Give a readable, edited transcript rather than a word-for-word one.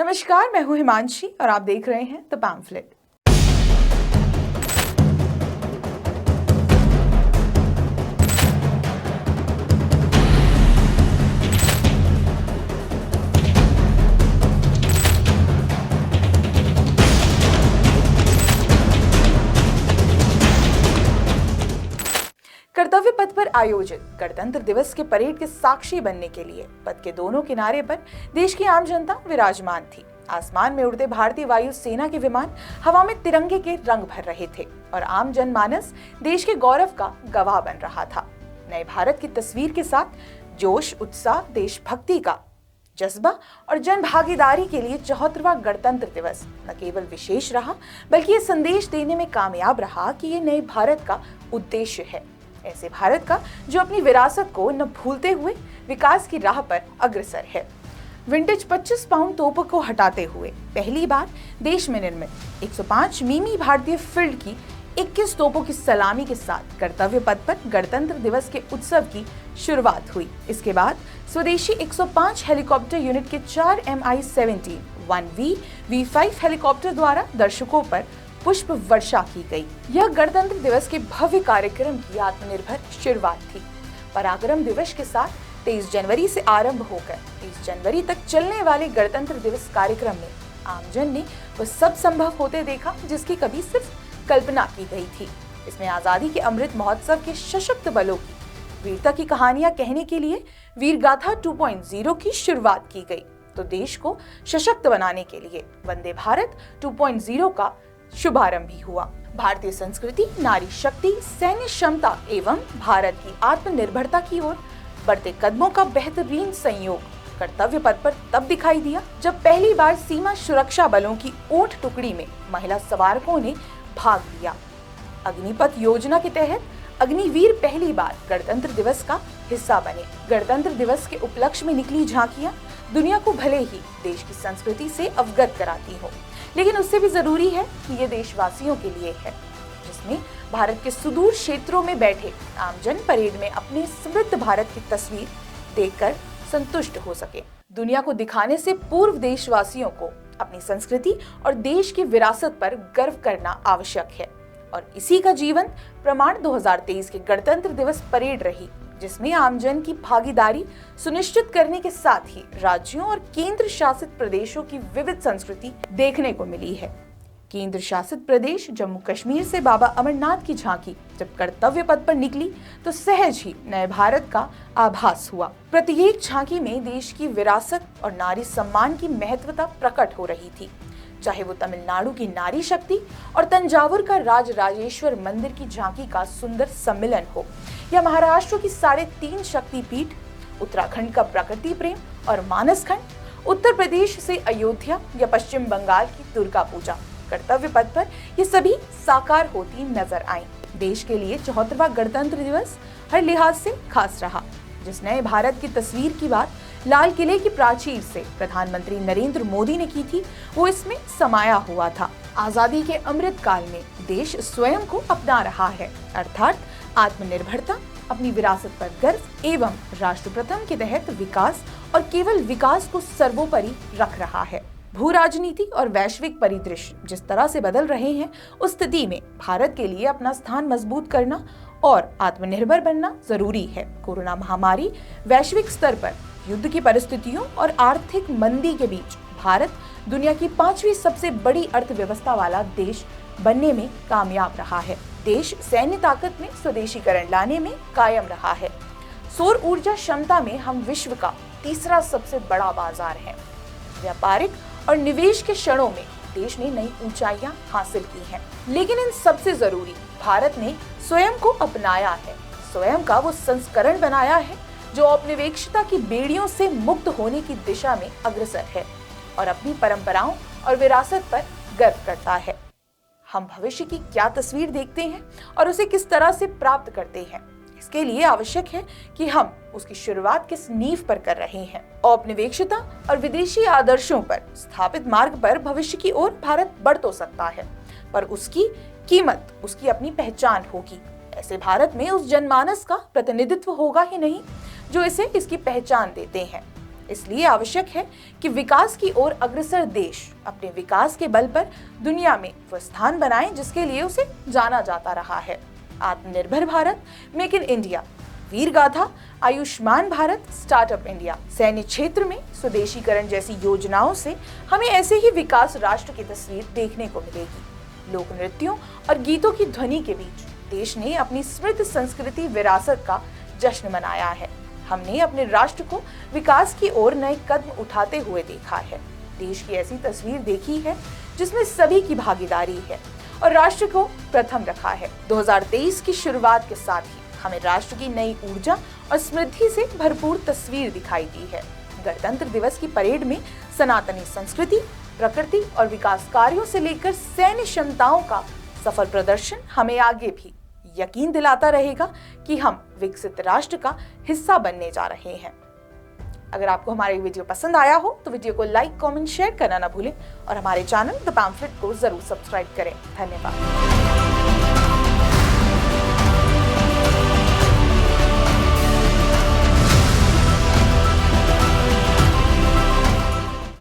नमस्कार, मैं हूं हिमांशी और आप देख रहे हैं द पैम्फलेट। कर्तव्य पथ पर आयोजित गणतंत्र दिवस के परेड के साक्षी बनने के लिए पथ के दोनों किनारे पर देश की आम जनता विराजमान थी। आसमान में उड़ते भारतीय वायु सेना के विमान हवा में तिरंगे के रंग भर रहे थे और आम जनमानस देश के गौरव का गवाह बन रहा था। नए भारत की तस्वीर के साथ जोश, उत्साह, देशभक्ति का जज्बा और जन भागीदारी के लिए 74वां गणतंत्र दिवस न केवल विशेष रहा बल्कि ये संदेश देने में कामयाब रहा कि ये नए भारत का उद्देश्य है, ऐसे भारत का जो अपनी विरासत को न भूलते हुए विकास की राह पर अग्रसर है। विंटेज 25 पाउंड तोपों को हटाते हुए पहली बार देश में निर्मित 105 मिमी भारतीय फील्ड की 21 तोपों की सलामी के साथ कर्तव्य पथ पर गणतंत्र दिवस के उत्सव की शुरुआत हुई। इसके बाद स्वदेशी 105 हेलीकॉप्टर यूनिट के 4 Mi-17 1V V5 हेलीकॉप्टर द्वारा दर्शकों पर पुष्प वर्षा की गई। यह गणतंत्र दिवस के भव्य कार्यक्रम की आत्मनिर्भर शुरुआत थी। पराक्रम दिवस के साथ 23 जनवरी से आरंभ होकर 30 जनवरी तक चलने वाले गणतंत्र दिवस कार्यक्रम में आमजन ने वह सब संभव होते देखा जिसकी कभी सिर्फ कल्पना की गई थी। इसमें आजादी के अमृत महोत्सव के सशक्त बलों की वीरता की कहानियां कहने के लिए वीर गाथा 2.0 की शुरुआत की गई, तो देश को सशक्त बनाने के लिए वंदे भारत 2.0 का शुभारंभ भी हुआ। भारतीय संस्कृति, नारी शक्ति, सैन्य क्षमता एवं भारत की आत्मनिर्भरता की ओर बढ़ते कदमों का बेहतरीन संयोग कर्तव्य पथ पर तब दिखाई दिया जब पहली बार सीमा सुरक्षा बलों की ऊंट टुकड़ी में महिला सवारकों ने भाग लिया। अग्निपथ योजना के तहत अग्निवीर पहली बार गणतंत्र दिवस का हिस्सा बने। गणतंत्र दिवस के उपलक्ष्य में निकली झांकियां दुनिया को भले ही देश की संस्कृति से अवगत कराती हो, लेकिन उससे भी जरूरी है कि ये देशवासियों के लिए है, जिसमें भारत के सुदूर क्षेत्रों में बैठे आमजन परेड में अपने समृद्ध भारत की तस्वीर देखकर संतुष्ट हो सके। दुनिया को दिखाने से पूर्व देशवासियों को अपनी संस्कृति और देश की विरासत पर गर्व करना आवश्यक है और इसी का जीवन प्रमाण 2023 के गणतंत्र दिवस परेड रही, जिसमें आमजन की भागीदारी सुनिश्चित करने के साथ ही राज्यों और केंद्र शासित प्रदेशों की विविध संस्कृति देखने को मिली है। केंद्र शासित प्रदेश जम्मू कश्मीर से बाबा अमरनाथ की झांकी जब कर्तव्य पथ पर निकली तो सहज ही नए भारत का आभास हुआ। प्रत्येक झांकी में देश की विरासत और नारी सम्मान की महत्वता प्रकट हो रही थी, चाहे वो तमिलनाडु की नारी शक्ति और तंजावुर का राजराजेश्वर मंदिर की झांकी का सुंदर सम्मिलन हो, या महाराष्ट्र की 3.5 शक्तिपीठ, उत्तराखंड का प्रकृति प्रेम और मानस खंड, उत्तर प्रदेश से अयोध्या या पश्चिम बंगाल की दुर्गा पूजा। कर्तव्य पथ पर ये सभी साकार होती नजर आई। देश के लिए 74वां गणतंत्र दिवस हर लिहाज से खास रहा। जिस नए भारत की तस्वीर की बात लाल किले की प्राचीर से प्रधानमंत्री नरेंद्र मोदी ने की थी, वो इसमें समाया हुआ था। आजादी के अमृत काल में देश स्वयं को अपना रहा है, अर्थात आत्मनिर्भरता, अपनी विरासत पर गर्व एवं राष्ट्र प्रथम के तहत विकास और केवल विकास को सर्वोपरि रख रहा है। भू राजनीति और वैश्विक परिदृश्य जिस तरह से बदल रहे हैं, उस स्थिति में भारत के लिए अपना स्थान मजबूत करना और आत्मनिर्भर बनना जरूरी है। कोरोना महामारी, वैश्विक स्तर पर युद्ध की परिस्थितियों और आर्थिक मंदी के बीच भारत दुनिया की 5वीं सबसे बड़ी अर्थव्यवस्था वाला देश बनने में कामयाब रहा है। देश सैन्य ताकत में स्वदेशीकरण लाने में कायम रहा है। सौर ऊर्जा क्षमता में हम विश्व का तीसरा सबसे बड़ा बाजार है। व्यापारिक और निवेश के क्षणों में देश ने नई ऊंचाइयां हासिल की हैं। लेकिन इन सबसे जरूरी भारत ने स्वयं को अपनाया है, स्वयं का वो संस्करण बनाया है जो औपनिवेशिकता की बेड़ियों से मुक्त होने की दिशा में अग्रसर है और अपनी परंपराओं और विरासत पर गर्व करता है। हम भविष्य की क्या तस्वीर देखते हैं और उसे किस तरह से प्राप्त करते हैं, इसके लिए आवश्यक है कि हम उसकी शुरुआत किस नींव पर कर रहे हैं। औपनिवेशिकता और विदेशी आदर्शों पर स्थापित मार्ग पर भविष्य की ओर भारत बढ़ तो सकता है, पर उसकी कीमत उसकी अपनी पहचान होगी। ऐसे भारत में उस जनमानस का प्रतिनिधित्व होगा ही नहीं जो इसे इसकी पहचान देते हैं। इसलिए आवश्यक है कि विकास की ओर अग्रसर देश अपने विकास के बल पर दुनिया में वो स्थान बनाए जिसके लिए उसे जाना जाता रहा है। आत्मनिर्भर भारत, मेक इन इंडिया, वीर गाथा, आयुष्मान भारत, स्टार्टअप इंडिया, सैन्य क्षेत्र में स्वदेशीकरण जैसी योजनाओं से हमें ऐसे ही विकास राष्ट्र की तस्वीर देखने को मिलेगी। लोक नृत्यों और गीतों की ध्वनि के बीच देश ने अपनी समृद्ध संस्कृति विरासत का जश्न मनाया है। हमने अपने राष्ट्र को विकास की ओर नए कदम उठाते हुए देखा है। देश की ऐसी तस्वीर देखी है जिसमें सभी की भागीदारी है और राष्ट्र को प्रथम रखा है। 2023 की शुरुआत के साथ ही हमें राष्ट्र की नई ऊर्जा और समृद्धि से भरपूर तस्वीर दिखाई दी है। गणतंत्र दिवस की परेड में सनातनी संस्कृति, प्रकृति और विकास कार्यों से लेकर सैन्य क्षमताओं का सफल प्रदर्शन हमें आगे भी यकीन दिलाता रहेगा कि हम विकसित राष्ट्र का हिस्सा बनने जा रहे हैं। अगर आपको हमारा ये वीडियो पसंद आया हो तो वीडियो को लाइक, कमेंट, शेयर करना ना भूलें और हमारे चैनल द पैम्फलेट को जरूर सब्सक्राइब करें। धन्यवाद।